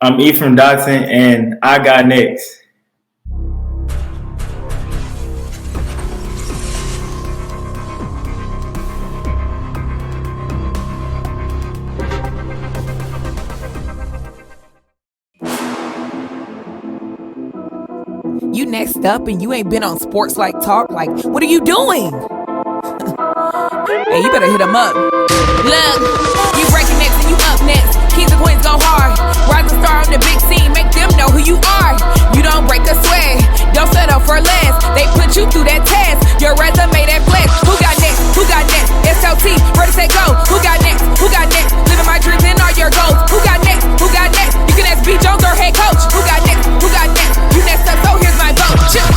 I'm Ephraim Dotson, and I got next. You next up and you ain't been on SportsLifeTalk. Like, what are you doing? Hey, you better hit him up. Look, you breaking next and you up next. Kings and queens go hard. Rise and star on the big scene. Make them know who you are. You don't break a sweat. Don't settle for less. They put you through that test. Your resume that flex. Who got next? Who got next? SLT, ready, set, go. Who got next? Who got next? Living my dreams and all your goals. Who got next? Who got next? You can ask B. Jones or head coach. Who got next? Who got next? You next up, so here's my vote. Chill.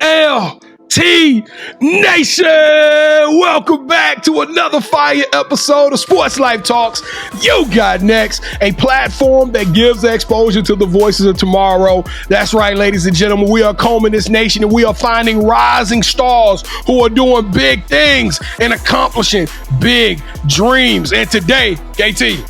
SLT Nation, welcome back to another fire episode of Sports Life Talks. You got next, a platform that gives exposure to the voices of tomorrow. That's right, ladies and gentlemen, we are combing this nation and we are finding rising stars who are doing big things and accomplishing big dreams. And today, KT,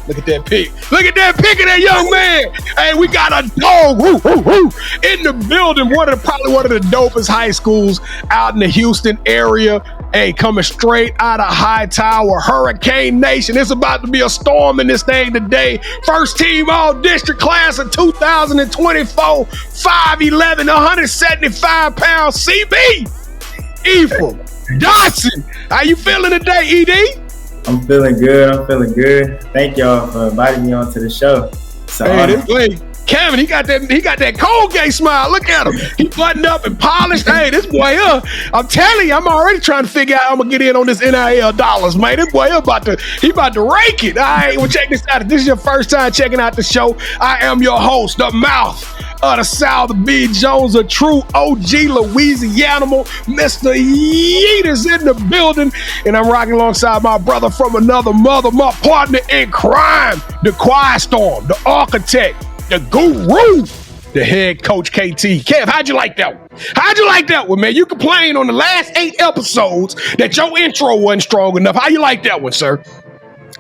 look at that pic. Look at that pic of that young man. Hey, we got a dog in the building. Probably one of the dopest high schools out in the Houston area. Hey, coming straight out of Hightower, Hurricane Nation. It's about to be a storm in this thing today. First team all district class of 2024, 5'11", 175 pounds, CB, Ephraim Dotson. How you feeling today, ED? I'm feeling good. Thank y'all for inviting me onto the show. Kevin, he got that Colgate smile. Look at him. He buttoned up and polished. Hey, this boy here, I'm telling you, I'm already trying to figure out how I'm gonna get in on this NIL dollars, man. This boy here about to rake it. All right, well, check this out. If this is your first time checking out the show, I am your host, the mouth of the South, B. Jones, a true OG Louisiana, Mr. Yeet is in the building, and I'm rocking alongside my brother from another mother, my partner in crime, the Quiet Storm, the architect, the guru, the head coach, KT. Kev, how'd you like that one? How'd you like that one, man? You complained on the last 8 episodes that your intro wasn't strong enough. How you like that one, sir?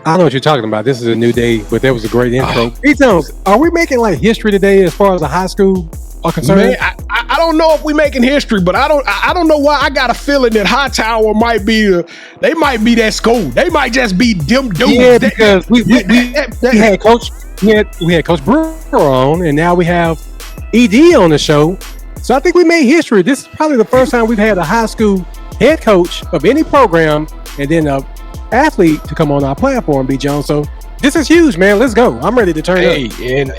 I know what you're talking about. This is a new day, but that was a great intro. B. Jones, are we making like history today as far as the high school are concerned? Man, I don't know if we're making history, but I don't know why. I got a feeling that Hightower might be that school. They might just be them dudes. Yeah, because we had Coach Brewer on, and now we have ED on the show. So I think we made history. This is probably the first time we've had a high school head coach of any program, and then a athlete to come on our platform, B. Jones. So this is huge, man. Let's go. I'm ready to turn up. And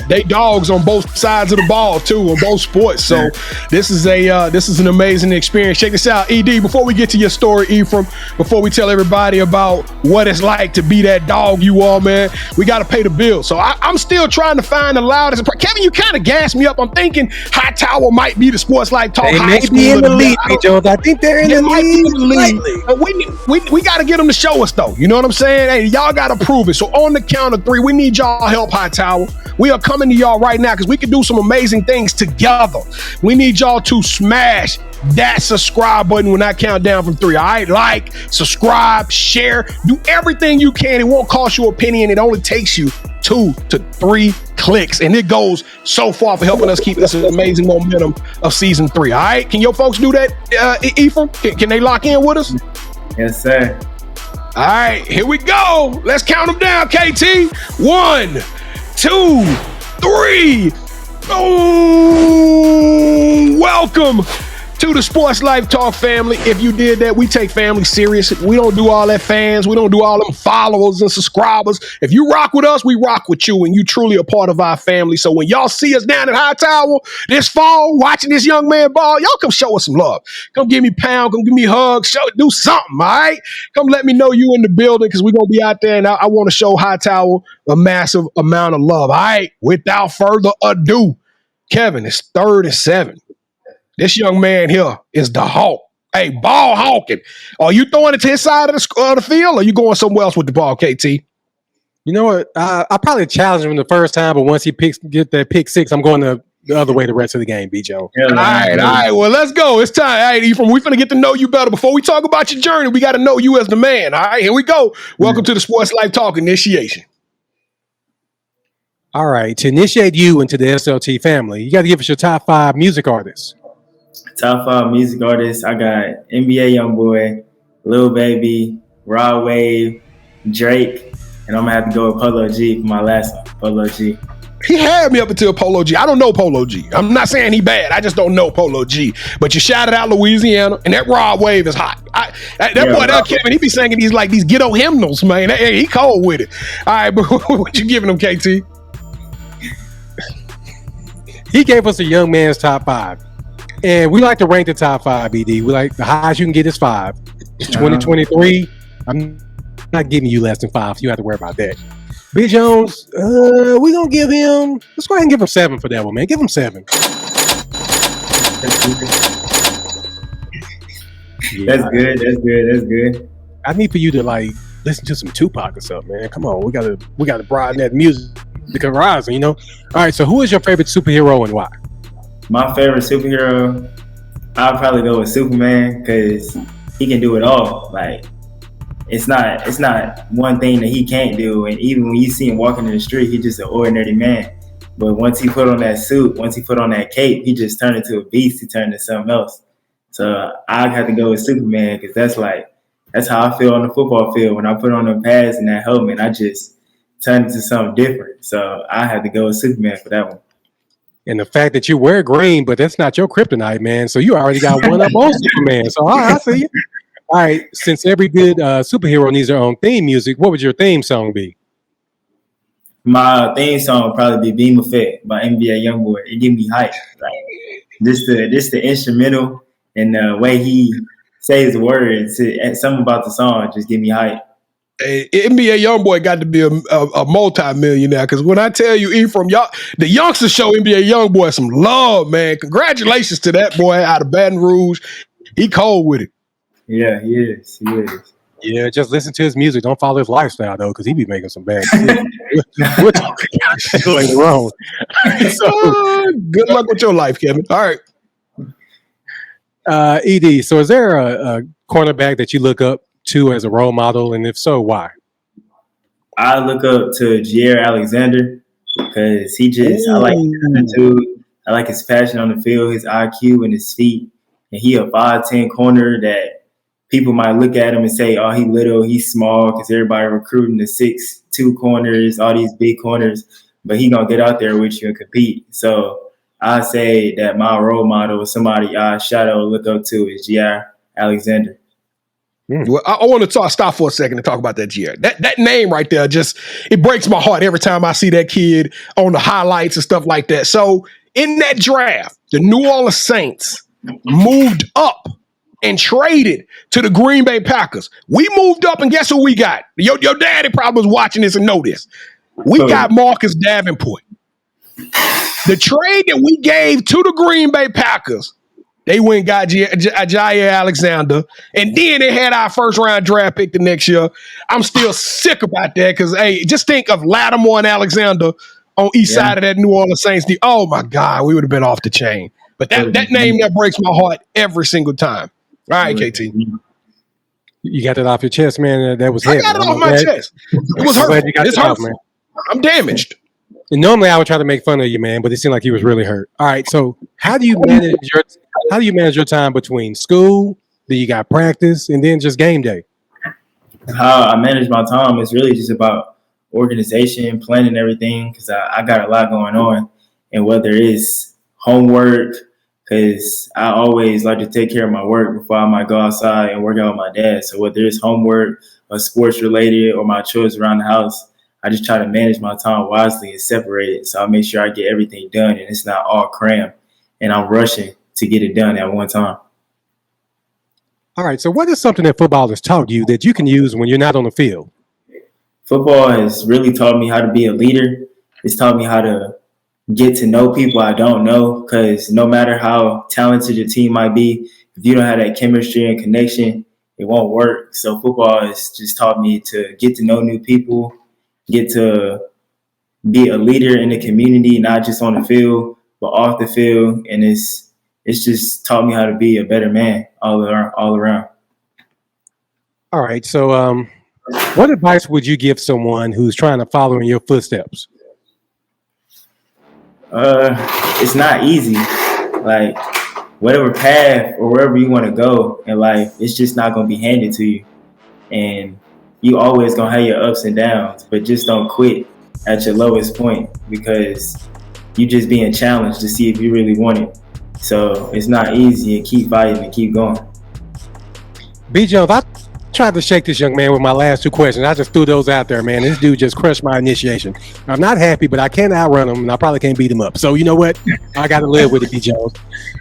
they dogs on both sides of the ball too, on both sports. So this is an amazing experience. Check this out, ED. Before we get to your story, Ephraim, before we tell everybody about what it's like to be that dog you are, man, we got to pay the bill. So I'm still trying to find the loudest. Kevin, you kind of gassed me up. I'm thinking Hightower might be the Sports Life Talk high school. They may be in the league, B. Jones. I think they're in the league. But we got to get them to show us, though. You know what I'm saying? Hey, y'all got to prove it. So on the count of 3, we need y'all help, Hightower. We are coming to y'all right now because we can do some amazing things together. We need y'all to smash that subscribe button when I count down from 3. All right, like, subscribe, share, do everything you can. It won't cost you a penny, and it only takes you 2 to 3 clicks, and it goes so far for helping us keep this amazing momentum of season 3. All right, can your folks do that, Ephraim? Can they lock in with us? Yes, sir. All right, here we go. Let's count them down, KT. 1, 2, 3. Oh, welcome to the Sports Life Talk family. If you did that, we take family serious. We don't do all that fans. We don't do all them followers and subscribers. If you rock with us, we rock with you, and you truly a part of our family. So when y'all see us down at Hightower this fall, watching this young man ball, y'all come show us some love. Come give me a pound. Come give me a hug. Do something, all right? Come let me know you in the building, because we're going to be out there, and I want to show Hightower a massive amount of love. All right, without further ado, Kevin, it's 3rd and 7. This young man here is the hawk. Hey, ball hawking. Are you throwing it to his side of the field, or are you going somewhere else with the ball, KT? You know what? I probably challenged him the first time, but once he get that pick six, I'm going the other way the rest of the game, B. Joe. Yeah, All right. Well, let's go. It's time. All right, Ephraim, we finna get to know you better. Before we talk about your journey, we got to know you as the man. All right, here we go. Welcome to the Sports Life Talk initiation. All right. To initiate you into the SLT family, you got to give us your top 5 music artists. Top 5 music artists. I got NBA YoungBoy, Lil Baby, Rod Wave, Drake, and I'm gonna have to go with Polo G for my last one. Polo G. He had me up until Polo G. I don't know Polo G. I'm not saying he bad. I just don't know Polo G. But you shouted out Louisiana, and that Rod Wave is hot. That Kevin, he be singing these ghetto hymnals, man. He cold with it. All right, but what you giving him, KT? He gave us a young man's top 5. And we like to rank the top 5, BD. We like the highest you can get is 5. It's 2023. I'm not giving you less than 5, so you have to worry about that. B. Jones, we're going to give him, let's go ahead and give him 7 for that one, man. Give him 7. That's good. I need for you to listen to some Tupac or something, man. Come on, we gotta broaden that music horizon, you know. All right, so who is your favorite superhero and why? My favorite superhero, I'll probably go with Superman because he can do it all. Like it's not one thing that he can't do. And even when you see him walking in the street, he's just an ordinary man. But once he put on that suit, once he put on that cape, he just turned into a beast. He turned into something else. So I have to go with Superman because that's how I feel on the football field. When I put on the pads and that helmet, I just turn into something different. So I have to go with Superman for that one. And the fact that you wear green, but that's not your kryptonite, man. So you already got one up on Superman. So I see you. All right. Since every good superhero needs their own theme music, what would your theme song be? My theme song would probably be Beam Effect by NBA YoungBoy. It give me hype. Like this the instrumental and the way he says the words. Something about the song just give me hype. Hey, NBA YoungBoy got to be a multi-millionaire because when I tell you, Ephraim, the youngsters show NBA YoungBoy some love, man. Congratulations to that boy out of Baton Rouge. He cold with it. Yeah, he is. Yeah, just listen to his music. Don't follow his lifestyle, though, because he be making some bad shit. We're talking later on. So, good luck with your life, Kevin. All right. ED, so is there a cornerback that you look up to as a role model, and if so, why? I look up to 𝐥𝐢𝐤𝐤 because I like his attitude, I like his passion on the field, his IQ and his feet, and he a 5'10" corner that people might look at him and say, oh, he little, he's small, because everybody recruiting the 6'2" corners, all these big corners, but he gonna get out there with you and compete. So I say that my role model, somebody I look up to, is 𝐥𝐢𝐤𝐤. Well, I want to stop for a second to talk about that year. That name right there, it breaks my heart every time I see that kid on the highlights and stuff like that. So in that draft, the New Orleans Saints moved up and traded to the Green Bay Packers. We moved up, and guess who we got? Your daddy probably was watching this and know this. We got Marcus Davenport. The trade that we gave to the Green Bay Packers, they went and got Jaire Alexander, and then they had our first-round draft pick the next year. I'm still sick about that because, hey, just think of Lattimore and Alexander on each side of that New Orleans Saints. Oh, my God, we would have been off the chain. But that name, that breaks my heart every single time. All right, KT. You got that off your chest, man. That was heavy. I got it off my chest. It was hurtful. It's hurtful, man. I'm damaged. And normally I would try to make fun of you, man, but it seemed like he was really hurt. All right, so how do you manage your time between school, then you got practice, and then just game day? How I manage my time is really just about organization, planning everything, because I got a lot going on. And whether it's homework, because I always like to take care of my work before I might go outside and work out with my dad. So whether it's homework or sports related or my chores around the house, I just try to manage my time wisely and separate it. So I make sure I get everything done and it's not all crammed and I'm rushing to get it done at one time. All right. So what is something that football has taught you that you can use when you're not on the field? Football has really taught me how to be a leader. It's taught me how to get to know people I don't know, because no matter how talented your team might be, if you don't have that chemistry and connection, it won't work. So football has just taught me to get to know new people, get to be a leader in the community, not just on the field, but off the field. And it's just taught me how to be a better man all around. All right. So what advice would you give someone who's trying to follow in your footsteps? It's not easy. Like, whatever path or wherever you want to go in life, it's just not going to be handed to you. And you always going to have your ups and downs, but just don't quit at your lowest point, because you just being challenged to see if you really want it. So it's not easy, and keep fighting and keep going. B. Jones, I tried to shake this young man with my last 2 questions. I just threw those out there, man. This dude just crushed my initiation. I'm not happy, but I can't outrun him, and I probably can't beat him up. So you know what? I got to live with it, B. Jones.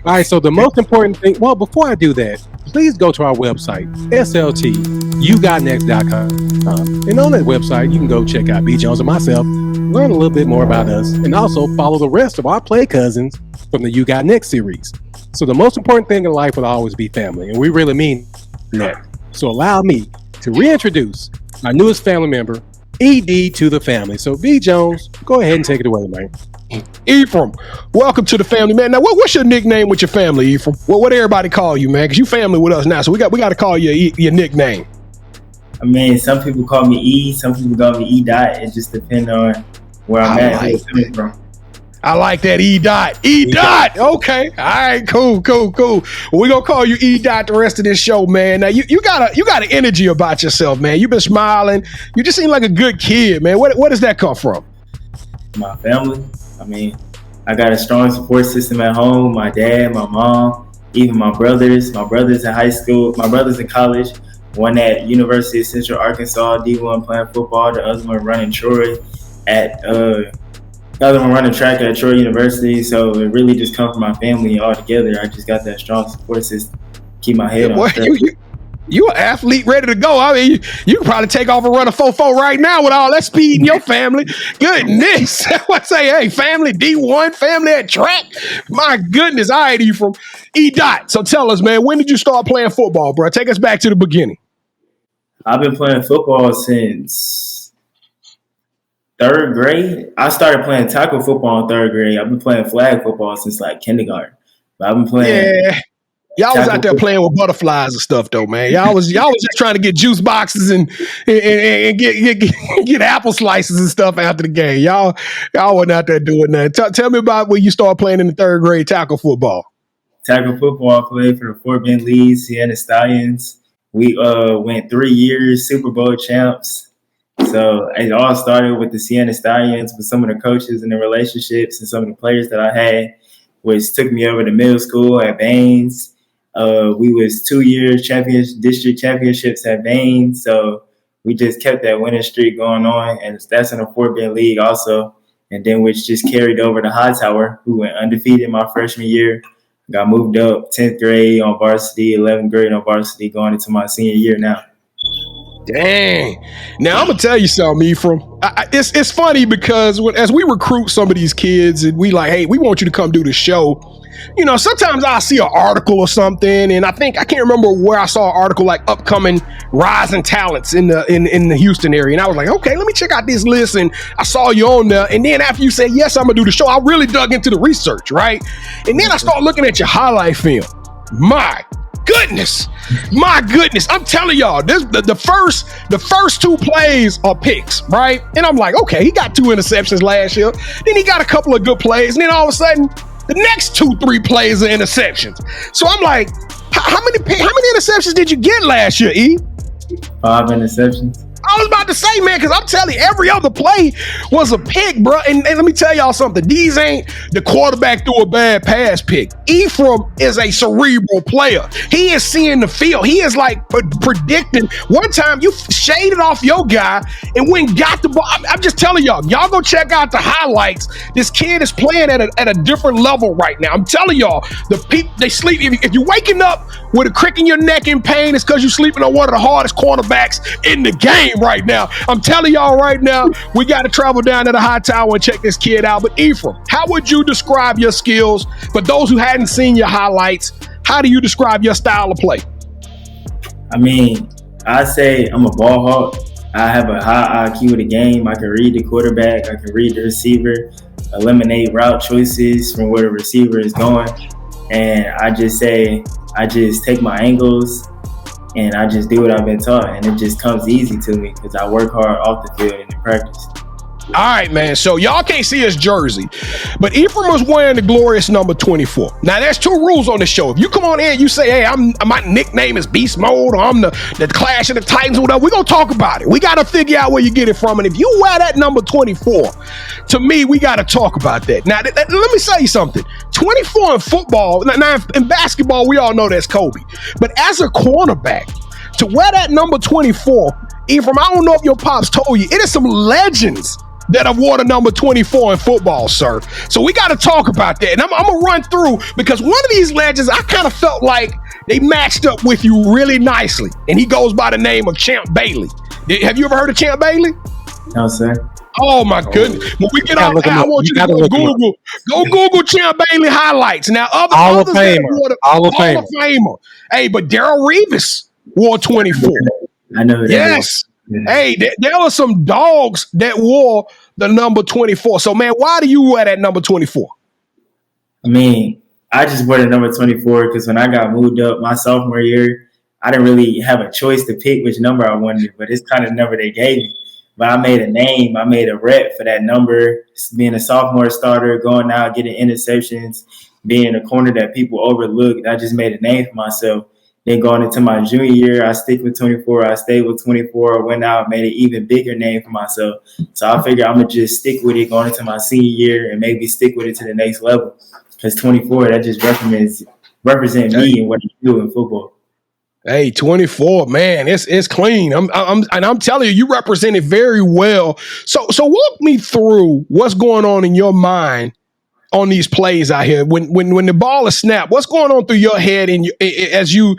All right, so the most important thing, well, before I do that, please go to our website, yougotnext.com. And on that website, you can go check out B. Jones and myself, learn a little bit more about us, and also follow the rest of our play cousins from the You Got Next series. So the most important thing in life will always be family, and we really mean that. So allow me to reintroduce our newest family member, ED to the family. So B. Jones, go ahead and take it away, man. Ephraim, welcome to the family, man. Now, what's your nickname with your family, Ephraim? What everybody call you, man? Because you family with us now, so we got to call you your nickname. I mean, some people call me E, some people call me E. Dot. It just depends on where I'm at, where I'm coming from. I like that, E. Dot. E. Dot. Okay. All right. Cool. Well, we're gonna call you E. Dot the rest of this show, man. Now you got an energy about yourself, man. You've been smiling. You just seem like a good kid, man. Where does that come from? My family. I mean, I got a strong support system at home. My dad, my mom, even my brothers. My brothers in high school. My brothers in college. One at University of Central Arkansas, D1 playing football. The other one running Troy at. The other one running track at Troy University, so it really just comes from my family all together. I just got that strong support system, keep my head on track. You an athlete ready to go. I mean, you can probably take off and run a 4.4 right now with all that speed in your family. Goodness. I say, hey, family D1, family at track. My goodness. All right, Ephraim. E. Dot. So tell us, man, when did you start playing football, bro? Take us back to the beginning. I've been playing football since 3rd grade. I started playing tackle football in 3rd grade. I've been playing flag football since like kindergarten. But I've been playing. Yeah. Y'all was out there playing with butterflies and stuff, though, man. Y'all was just trying to get juice boxes and get apple slices and stuff after the game. Y'all wasn't out there doing that. Tell me about when you started playing in the 3rd grade tackle football. Tackle football, I played for the Fort Bend League, Sienna Stallions. We went 3 years Super Bowl champs. So it all started with the Sienna Stallions, with some of the coaches and the relationships and some of the players that I had, which took me over to middle school at Baines. We was 2 years district championships at Baines. So we just kept that winning streak going on. And that's in the Fort Bend League also. And then which just carried over to Hightower, who went undefeated my freshman year. Got moved up 10th grade on varsity, 11th grade on varsity, going into my senior year now. Dang. Now, I'm going to tell you something, Ephraim. It's funny because as we recruit some of these kids and we like, hey, we want you to come do the show, you know, sometimes I see an article or something, and I can't remember where I saw an article like upcoming rising talents in the Houston area. And I was like, okay, let me check out this list. And I saw you on there. And then after you said, yes, I'm going to do the show, I really dug into the research, right? And then I started looking at your highlight film. My goodness, I'm telling y'all, the first 2 plays are picks, right? And I'm like, okay, he got 2 interceptions last year. Then he got a couple of good plays, and then all of a sudden, the next 2-3 plays are interceptions. So I'm like, how many interceptions did you get last year, E? 5 interceptions. I was about to say, man, because I'm telling you, every other play was a pick, bro. And let me tell y'all something. These ain't the quarterback threw a bad pass pick. Ephraim is a cerebral player. He is seeing the field. He is like predicting. One time you shaded off your guy and went and got the ball. I'm just telling y'all go check out the highlights. This kid is playing at a different level right now. I'm telling y'all, the people, they sleep. If you're waking up with a crick in your neck in pain, it's because you're sleeping on one of the hardest cornerbacks in the game right now. I'm telling y'all right now, we got to travel down to the Hightower and check this kid out. But Ephraim, how would you describe your skills? For those who hadn't seen your highlights, how do you describe your style of play? I mean, I say I'm a ball hawk. I have a high IQ of the game. I can read the quarterback. I can read the receiver, eliminate route choices from where the receiver is going. And I just take my angles and I just do what I've been taught. And it just comes easy to me because I work hard off the field and in practice. All right, man. So y'all can't see his jersey, but Ephraim was wearing the glorious number 24. Now, there's two rules on the show. If you come on in and you say, hey, my nickname is Beast Mode, or I'm the Clash of the Titans, or whatever, we're going to talk about it. We got to figure out where you get it from. And if you wear that number 24, to me, we got to talk about that. Now, let me say something. 24 in football, now in basketball, we all know that's Kobe. But as a cornerback, to wear that number 24, Ephraim, I don't know if your pops told you, it is some legends that have worn the number 24 in football, sir. So we got to talk about that. And I'm going to run through, because one of these legends, I kind of felt like they matched up with you really nicely. And he goes by the name of Champ Bailey. Have you ever heard of Champ Bailey? No, sir. Oh, my goodness. When we get off, I want you to go Google Champ Bailey highlights. Now, All of Famer. Hey, but Darrell Revis wore 24. I know that. Yes. Hey, there were some dogs that wore the number 24. So, man, why do you wear that number 24? I mean, I just wore the number 24 because when I got moved up my sophomore year, I didn't really have a choice to pick which number I wanted, but it's kind of the number they gave me. But I made a name. I made a rep for that number, being a sophomore starter, going out, getting interceptions, being a corner that people overlook. I just made a name for myself. Then going into my junior year, I stick with 24. I stayed with 24. Went out, made an even bigger name for myself. So I figured I'm going to just stick with it going into my senior year and maybe stick with it to the next level. Because 24, that just represent me and what I do in football. Hey, 24, man, it's clean. I'm telling you, you represent it very well. So walk me through what's going on in your mind on these plays out here when the ball is snapped. What's going on through your head as you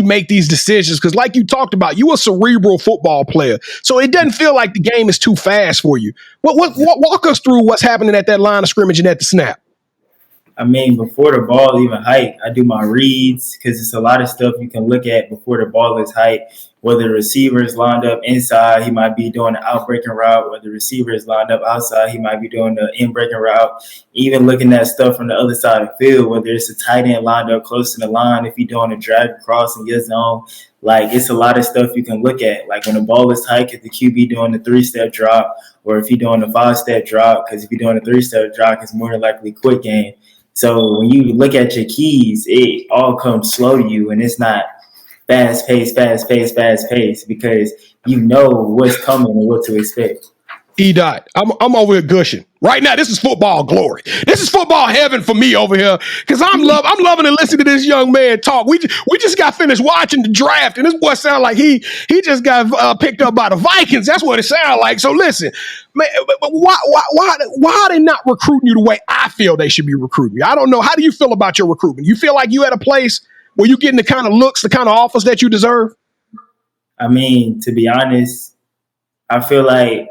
make these decisions? Because like you talked about, you a cerebral football player, so it doesn't feel like the game is too fast for you. Walk us through what's happening at that line of scrimmage and at the snap. I mean, before the ball even hiked, I do my reads because it's a lot of stuff you can look at before the ball is hiked. Whether the receiver is lined up inside, he might be doing the out-breaking route. Whether the receiver is lined up outside, he might be doing the in-breaking route. Even looking at stuff from the other side of the field, whether it's a tight end lined up close to the line, if you're doing a drag across in your zone. Like, it's a lot of stuff you can look at. Like, when the ball is hiked, if the QB doing the 3-step drop, or if you're doing the 5-step drop, because if you're doing a 3-step drop, it's more than likely quick game. So when you look at your keys, it all comes slow to you, and it's not fast pace, because you know what's coming and what to expect. E-Dot, I'm over here gushing. Right now, this is football glory. This is football heaven for me over here, because I'm loving to listen to this young man talk. We just got finished watching the draft, and this boy sound like he just got picked up by the Vikings. That's what it sounds like. So listen, man, why are they not recruiting you the way I feel they should be recruiting you? I don't know. How do you feel about your recruitment? You feel like you at a place where you're getting the kind of looks, the kind of offers that you deserve? I mean, to be honest, I feel like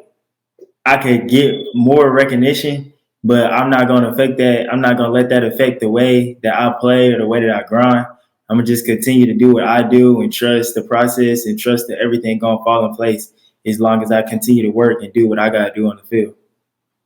I could get more recognition, but I'm not going to affect that. I'm not going to let that affect the way that I play or the way that I grind. I'm going to just continue to do what I do and trust the process and trust that everything going to fall in place as long as I continue to work and do what I got to do on the field.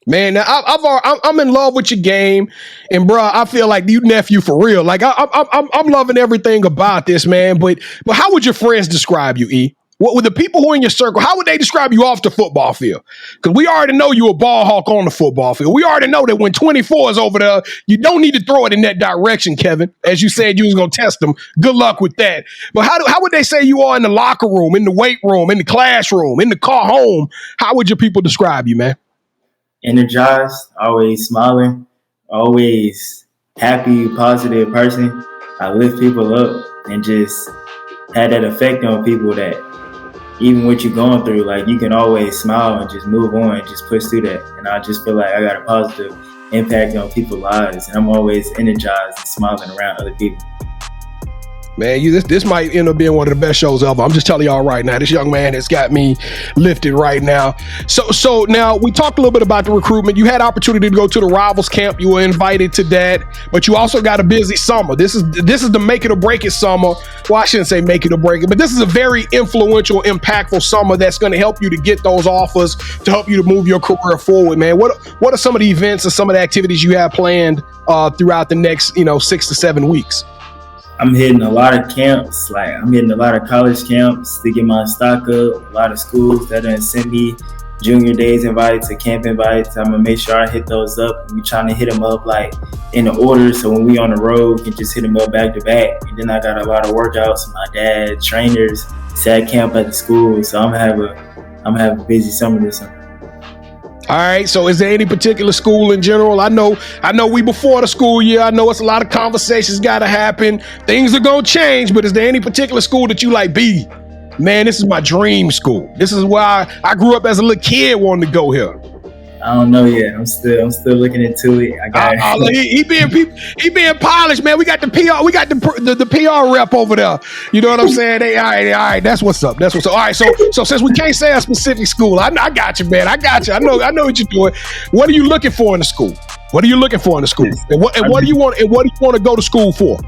Man, now I'm in love with your game, and bro, I feel like you nephew for real. Like I'm loving everything about this, man. But how would your friends describe you, E? What would the people who are in your circle, how would they describe you off the football field? Because we already know you're a ball hawk on the football field. We already know that when 24 is over there, you don't need to throw it in that direction, Kevin. As you said, you was going to test them. Good luck with that. But how would they say you are in the locker room, in the weight room, in the classroom, in the car home? How would your people describe you, man? Energized, always smiling, always happy, positive person. I lift people up and just had that effect on people that even what you're going through, like, you can always smile and just move on and just push through that. And I just feel like I got a positive impact on people's lives, and I'm always energized and smiling around other people. Man, this might end up being one of the best shows ever. I'm just telling y'all right now, this young man has got me lifted right now. So now we talked a little bit about the recruitment. You had opportunity to go to the Rivals camp. You were invited to that, but you also got a busy summer. This is the make it or break it summer. Well, I shouldn't say make it or break it, but this is a very influential, impactful summer that's going to help you to get those offers, to help you to move your career forward, man. What are some of the events and some of the activities you have planned throughout the next 6 to 7 weeks? I'm hitting a lot of camps. Like, I'm hitting a lot of college camps to get my stock up. A lot of schools that done send me junior days invites to camp invites. I'm gonna make sure I hit those up. We trying to hit them up like in the order, so when we on the road, we can just hit them up back to back. And then I got a lot of workouts. My dad, trainers, set camp at the school. So I'm gonna have a busy summer this summer. All right. So is there any particular school in general? I know we before the school year. I know it's a lot of conversations got to happen. Things are going to change, but is there any particular school that you like, B? Man, this is my dream school. This is why I grew up as a little kid wanting to go here. I don't know yet. I'm still looking into it. I got he being polished, man. We got the PR. We got the PR rep over there. You know what I'm saying? All right. That's what's up. All right. So since we can't say a specific school, I got you, man. I got you. I know what you're doing. What are you looking for in the school? And what do you want to go to school for?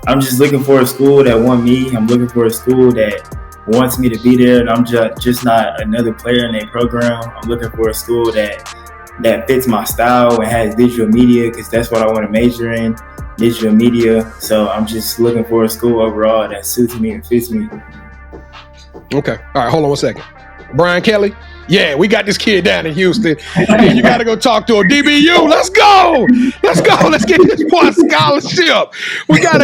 I'm just looking for a school that want me. I'm looking for a school that wants me to be there, and I'm just not another player in their program. I'm looking for a school that fits my style and has digital media, because that's what I want to major in, digital media. So I'm just looking for a school overall that suits me and fits me. Okay. All right. Hold on 1 second. Brian Kelly. Yeah, we got this kid down in Houston. You got to go talk to him. DBU, let's go. Let's get this boy a scholarship. We got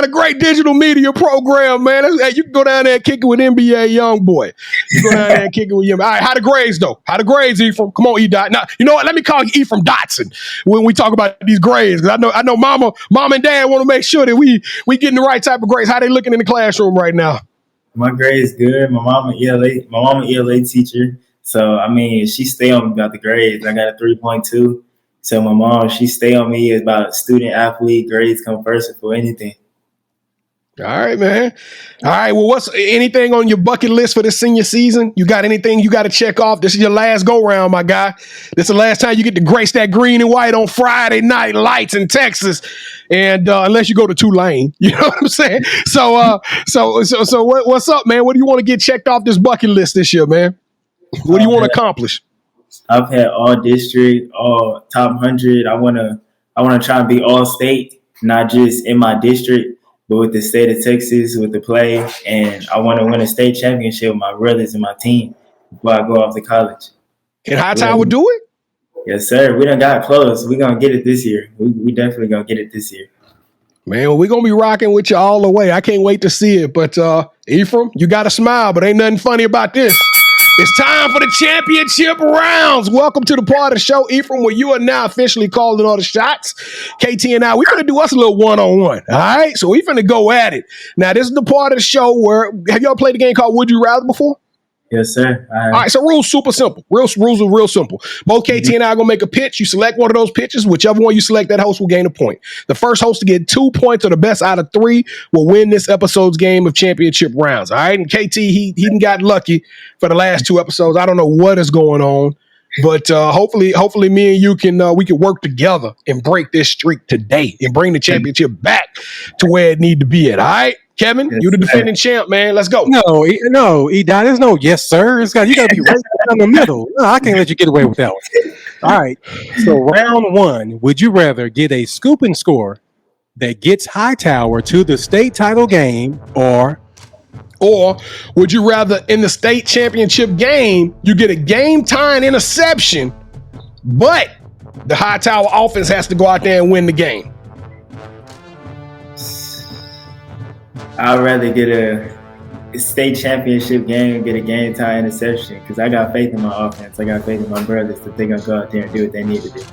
a great digital media program, man. You can go down there and kick it with NBA YoungBoy. You go down there and kick it with him. All right, how the grades, though? How the grades, Ephraim? Come on, E-Dot. Now, you know what? Let me call you Ephraim Dotson when we talk about these grades, because I know mom and dad want to make sure that we getting the right type of grades. How they looking in the classroom right now? My grade is good. My mom an ELA teacher. So, I mean, she stay on me about the grades. I got a 3.2. So my mom, she stay on me about student athlete. Grades come first before anything. All right, man. All right. Well, what's anything on your bucket list for this senior season? You got anything you got to check off? This is your last go round, my guy. This is the last time you get to grace that green and white on Friday night lights in Texas. And unless you go to Tulane, you know what I'm saying? So what's up, man? What do you want to get checked off this bucket list this year, man? What do you want to accomplish? I've had all district, all top 100. I want to try and be all state, not just in my district, but with the state of Texas, with the play. And I want to win a state championship with my brothers and my team before I go off to college. Can Hightower do it? Yes, sir. We done got close. We're going to get it this year. We definitely going to get it this year. Man, we're going to be rocking with you all the way. I can't wait to see it. But Ephraim, you got to smile, but ain't nothing funny about this. It's time for the championship rounds. Welcome to the part of the show, Ephraim, where you are now officially calling all the shots. KT and I, we're going to do us a little one-on-one, all right? So we're going to go at it. Now, this is the part of the show where, have y'all played a game called Would You Rather before? Yes, sir. All right, so rules super simple. Rules are real simple. Both KT and I are going to make a pitch. You select one of those pitches. Whichever one you select, that host will gain a point. The first host to get 2 points or the best out of 3 will win this episode's game of championship rounds. All right, and KT, he got lucky for the last 2 episodes. I don't know what is going on, but hopefully me and you we can work together and break this streak today and bring the championship back to where it need to be at. All right? Kevin, you the defending champ, man. Let's go. No, E-Dot, there's no yes, sir. You got to be right down the middle. No, I can't let you get away with that one. All right. So round 1, would you rather get a scooping score that gets Hightower to the state title game, or would you rather in the state championship game, you get a game-tying interception, but the Hightower offense has to go out there and win the game? I'd rather get a state championship game, get a game tie interception, because I got faith in my offense. I got faith in my brothers that they're gonna go out there and do what they need to do.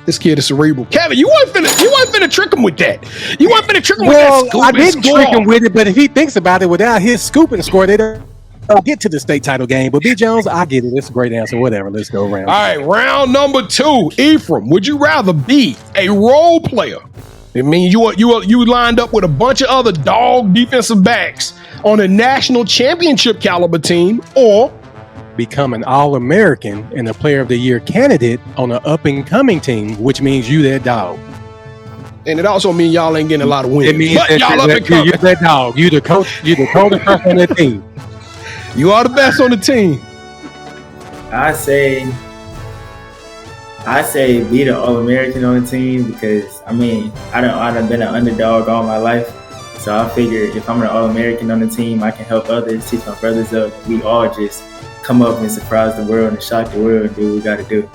This kid is cerebral. Kevin, you weren't finna trick him with that. You weren't finna trick him with that. Well, I didn't trick him with it, but if he thinks about it, without his scooping score, they don't get to the state title game. But B. Jones, I get it. It's a great answer. Whatever. Let's go around. All right, round number 2. Ephraim, would you rather be a role player I mean, you lined up with a bunch of other dog defensive backs on a national championship caliber team, or become an All-American and a Player of the Year candidate on an up-and-coming team, which means you that dog. And it also means y'all ain't getting a lot of wins. It means but y'all up and coming. You're that dog. You the coach. You the coldest person on that team. You are the best on the team. I say be the All-American on the team because I done been an underdog all my life. So I figured if I'm an All-American on the team, I can help others, teach my brothers up. We all just come up and surprise the world and shock the world and do what we got to do.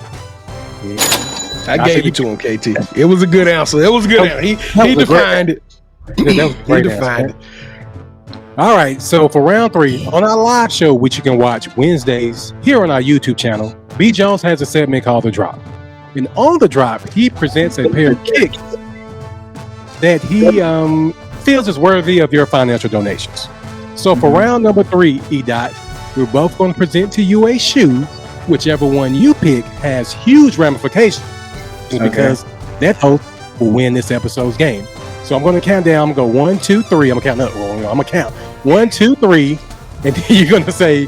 Yeah. I gave it to him, KT. It was a good answer. It was a good answer. He defined it. He defined it. All right, so for round 3, on our live show, which you can watch Wednesdays here on our YouTube channel, B. Jones has a segment called The Drop. And on The Drop, he presents a pair of kicks that he feels is worthy of your financial donations. So for round number 3, E-Dot, we're both going to present to you a shoe. Whichever one you pick has huge ramifications because that host will win this episode's game. So I'm going to count down. I'm going to go 1, 2, 3. I'm going to count up. I'm going to count 1, 2, 3. And then you're going to say,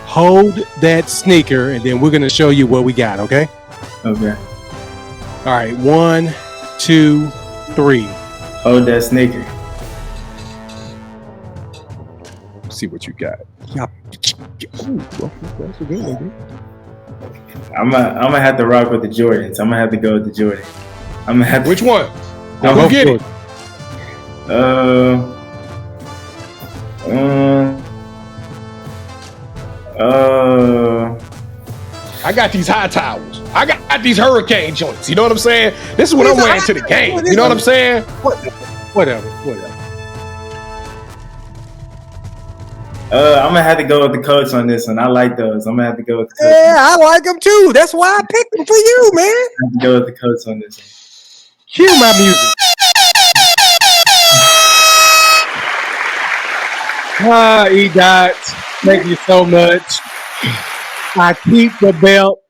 hold that sneaker. And then we're going to show you what we got. Okay? Okay. All right. 1, 2, 3. Hold that sneaker. Let's see what you got. Ooh, that's a good one, dude. I'm gonna have to rock with the Jordans. I'm gonna have to go with the Jordan. I'm gonna have to. Which one? Go get it. I got these Hightowers. I got these hurricane joints. You know what I'm saying? This is what I'm wearing to the game. You know what I'm saying? Whatever. I'm gonna have to go with the coach on this one. I like those. I'm gonna have to go with the coach. Yeah, I like them too. That's why I picked them for you, man. I have to go with the coach on this one. Cue my music. E-Dot, thank you so much. I keep the belt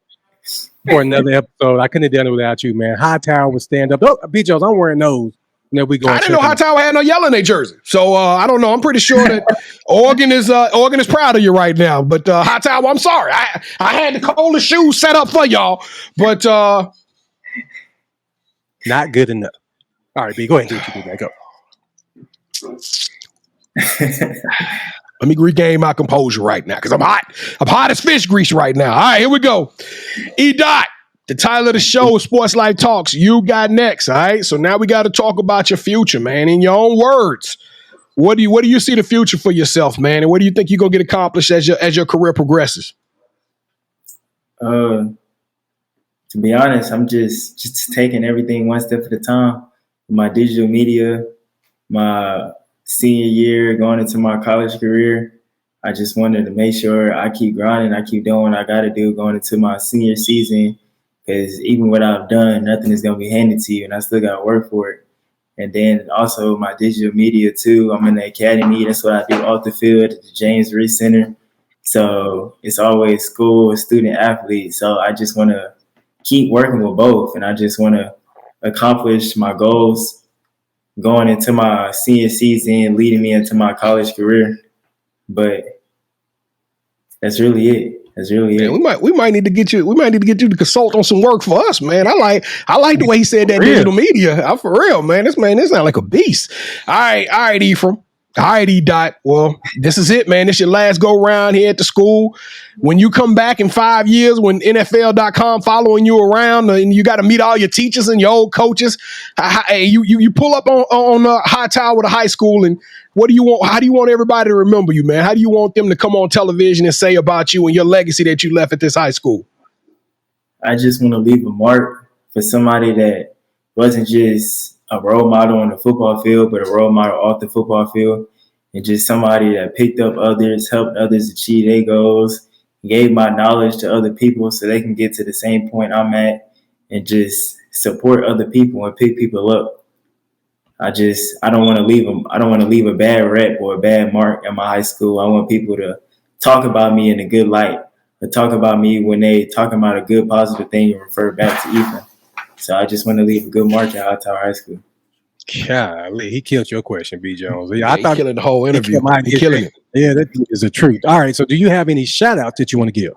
for another episode. I couldn't have done it without you, man. Hightower would stand up. Oh, B. Jones, I'm wearing those. I didn't know Hightower had no yellow in their jersey, so I don't know. I'm pretty sure that Oregon is proud of you right now. But Hightower, I'm sorry, I had the coldest shoes set up for y'all, but not good enough. All right, B, go ahead and do that. Go. Let me regain my composure right now because I'm hot. I'm hot as fish grease right now. All right, here we go. E-Dot. The title of the show is Sports Life Talks. You got next, all right? So now we got to talk about your future, man. In your own words, what do you see the future for yourself, man? And what do you think you're gonna get accomplished as your career progresses? To be honest, I'm just taking everything one step at a time. My digital media, my senior year, going into my college career, I just wanted to make sure I keep grinding, I keep doing what I got to do going into my senior season. Because even what I've done, nothing is going to be handed to you, and I still got to work for it. And then also my digital media, too. I'm in the academy. That's what I do off the field at the James Reese Center. So it's always school, student, athlete. So I just want to keep working with both, and I just want to accomplish my goals going into my senior season, leading me into my college career. But that's really it. Man, we might need to get you to consult on some work for us, man. I like the way he said that digital media. For real, man. This sounds like a beast. All right, Ephraim. All right, E-Dot. Well, this is it, man. This your last go round here at the school. When you come back in 5 years, when NFL.com following you around and you got to meet all your teachers and your old coaches, you pull up on Hightower to high school, and what do you want? How do you want everybody to remember you, man? How do you want them to come on television and say about you and your legacy that you left at this high school? I just want to leave a mark for somebody that wasn't just a role model on the football field, but a role model off the football field, and just somebody that picked up others, helped others achieve their goals, gave my knowledge to other people so they can get to the same point I'm at, and just support other people and pick people up. I don't want to leave them. I don't want to leave a bad rep or a bad mark at my high school. I want people to talk about me in a good light, or talk about me when they talking about a good positive thing and refer back to Ephraim. So I just want to leave a good mark at Hightower High School. Golly, he killed your question, B. Jones. Yeah, I thought killing the whole interview. He killing it. Yeah, that is a treat. All right, so do you have any shout-outs that you want to give?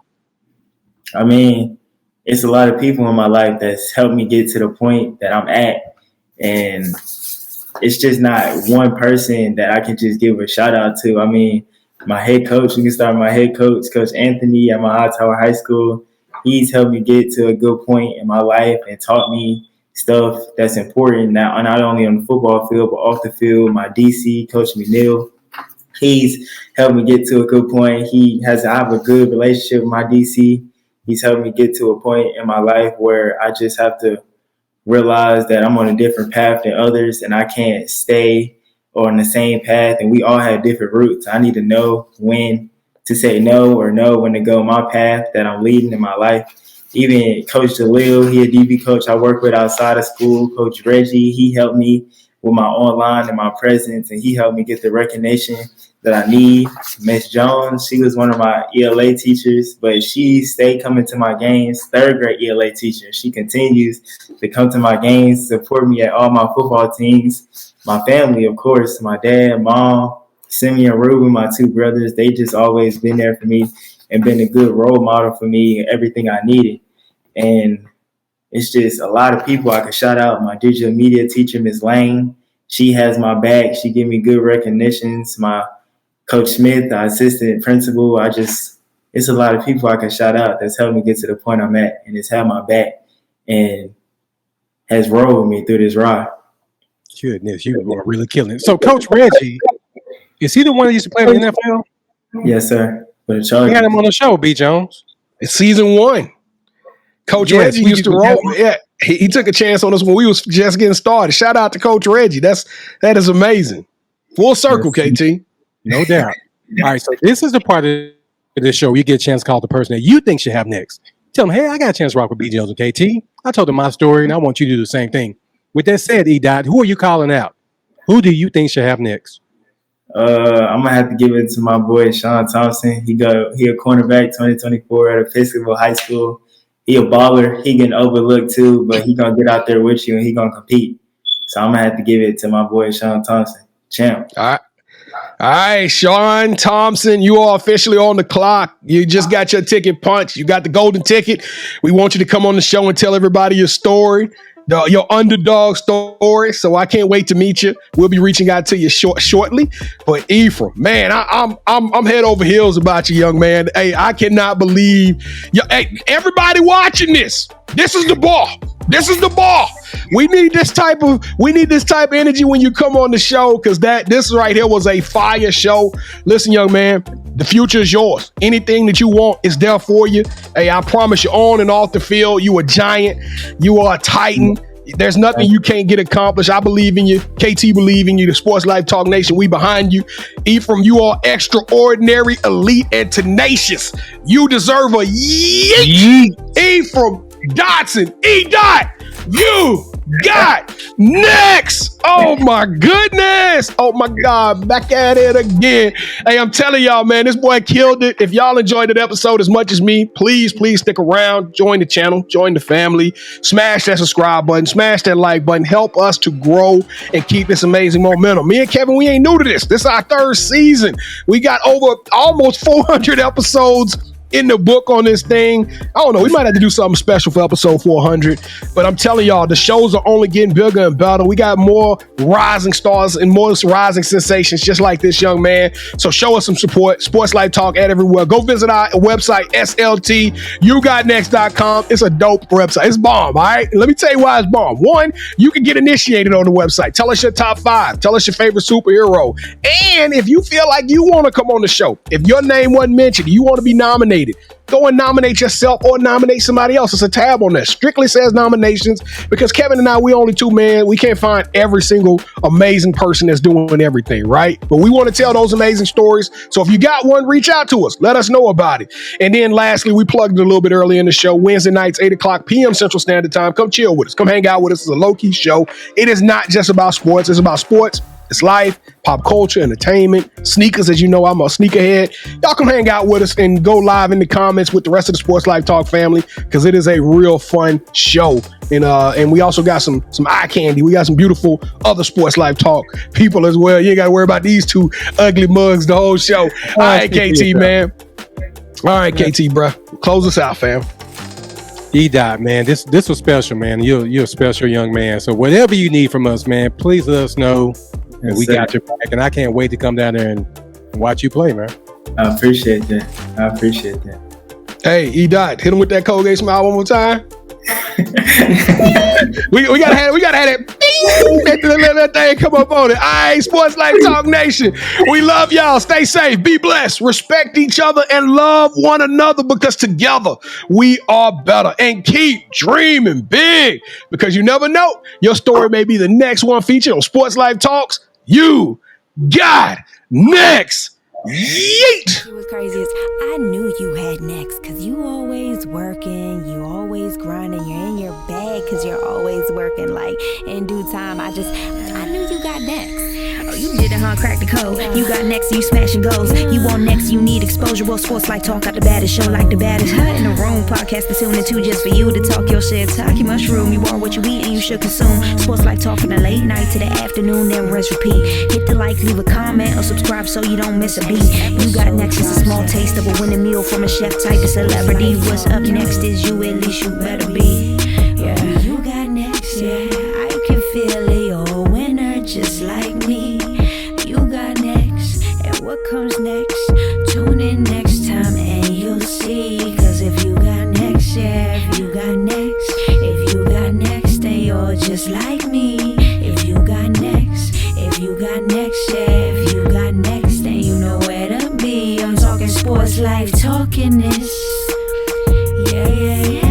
I mean, it's a lot of people in my life that's helped me get to the point that I'm at. And it's just not one person that I can just give a shout-out to. I mean, my head coach, we can start with my head coach, Coach Anthony at my Hightower High School. He's helped me get to a good point in my life and taught me stuff that's important now, not only on the football field, but off the field. My DC, Coach McNeil, he's helped me get to a good point. I have a good relationship with my DC. He's helped me get to a point in my life where I just have to realize that I'm on a different path than others and I can't stay on the same path. And we all have different routes. I need to know when to say no or know when to go my path that I'm leading in my life. Even Coach 𝐥𝐤𝐤, he a DB coach I work with outside of school. Coach Reggie, he helped me with my online and my presence, and he helped me get the recognition that I need. Miss Jones, she was one of my ELA teachers, but she stayed coming to my games, third grade ELA teacher. She continues to come to my games, support me at all my football teams. My family, of course, my dad, mom, Simeon, Ruben, my two brothers, they just always been there for me and been a good role model for me and everything I needed. And it's just a lot of people I could shout out. My digital media teacher, Ms. Lane, she has my back. She give me good recognitions. My Coach Smith, the assistant principal, it's a lot of people I can shout out that's helped me get to the point I'm at and has had my back and has rolled with me through this ride. Goodness, you are really killing it. So Coach Reggie, is he the one that used to play in the NFL? Yes, sir. We had him on the show, B. Jones. It's season 1. Coach Reggie used to roll. Yeah, he took a chance on us when we was just getting started. Shout out to Coach Reggie. That is amazing. Full circle, KT. No doubt. All right, so this is the part of this show where you get a chance to call the person that you think should have next. Tell them, hey, I got a chance to rock with B. Jones and KT. I told them my story, and I want you to do the same thing. With that said, E-Dot, who are you calling out? Who do you think should have next? I'm gonna have to give it to my boy Sean Thompson. He a cornerback 2024 at Episcopal High School. He a baller. He getting overlooked too, but he gonna get out there with you and he gonna compete. So I'm gonna have to give it to my boy Sean Thompson, champ. All right, Sean Thompson, you are officially on the clock. You just got your ticket punched. You got the golden ticket. We want you to come on the show and tell everybody your story. Your underdog story. So I can't wait to meet you. We'll be reaching out to you shortly. But Ephraim, man, I'm head over heels about you, young man. Hey, I cannot believe hey, everybody watching this. This is the ball. This is the ball. We need this type of energy when you come on the show, because this right here was a fire show. Listen, young man, the future is yours. Anything that you want is there for you. Hey, I promise you, on and off the field, you a giant. You are a titan. There's nothing you can't get accomplished. I believe in you. KT believe in you. The Sports Life Talk Nation, we behind you. Ephraim, you are extraordinary, elite, and tenacious. You deserve a yeet. Ephraim Dotson, E-Dot, you got next. Oh my goodness. Oh my God. Back at it again. Hey, I'm telling y'all, man, this boy killed it. If y'all enjoyed that episode as much as me, please stick around. Join the channel. Join the family. Smash that subscribe button. Smash that like button. Help us to grow and keep this amazing momentum. Me and Kevin, we ain't new to this. This is our 3rd season. We got over almost 400 episodes in the book on this thing. I don't know. We might have to do something special for episode 400. But I'm telling y'all, the shows are only getting bigger and better. We got more rising stars and more rising sensations just like this young man. So show us some support. Sports Life Talk at everywhere. Go visit our website, yougotnext.com. It's a dope website. It's bomb, all right? Let me tell you why it's bomb. 1, you can get initiated on the website. Tell us your top 5. Tell us your favorite superhero. And if you feel like you want to come on the show, if your name wasn't mentioned, you want to be nominated, go and nominate yourself or nominate somebody else. It's a tab on there. Strictly says nominations, because Kevin and I, we only 2 men. We can't find every single amazing person that's doing everything, right? But we want to tell those amazing stories. So if you got one, reach out to us. Let us know about it. And then lastly, we plugged it a little bit early in the show. Wednesday nights, 8 o'clock p.m. Central Standard Time. Come chill with us. Come hang out with us. It's a low-key show. It is not just about sports. It's about sports, It's life, pop culture, entertainment, sneakers. As you know, I'm a sneakerhead. Y'all come hang out with us and go live in the comments with the rest of the Sports Life Talk family, because it is a real fun show. And we also got some eye candy. We got some beautiful other Sports Life Talk people as well. You ain't got to worry about these two ugly mugs the whole show. All right, KT, man. All right, KT, bro. Close us out, fam. 𝐸, man. This was special, man. You're a special young man. So whatever you need from us, man, please let us know. And we got your back. And I can't wait to come down there and watch you play, man. I appreciate that. Hey, 𝐸, hit him with that Colgate smile one more time. we gotta have that thing come up on it. All right, Sports Life Talk Nation, we love y'all. Stay safe, be blessed, respect each other, and love one another, because together we are better. And keep dreaming big, because you never know, your story may be the next one featured on Sports Life Talks. You got next. Yeet! It was crazy. I knew you had next, because you always working, you always grinding, you're in your bag because you're always working. Like, in due time, I knew you got next. Oh, you did it, huh? Crack the code. You got next, you smashing goals. You want next, you need exposure. Well, Sports Life Talk got the baddest show, like the baddest in the room. Podcast to tune into just for you to talk your shit. Talk your mushroom. You are what you eat and you should consume. Sports Life Talk from the late night to the afternoon, then rest repeat. Hit the like, leave a comment, or subscribe so you don't miss a beat. You got next is a small taste of a winning meal from a chef type of celebrity. What's up next is you, at least you better be. Yeah, you got next, yeah. I can feel it, you're a winner just like me. You got next, and what comes next? Tune in next time and you'll see. Cause if you got next, yeah, if you got next, then you're just like me. If you got next, yeah, if you got next, then you know where to be. I'm talking Sports Life, talking this. Yeah.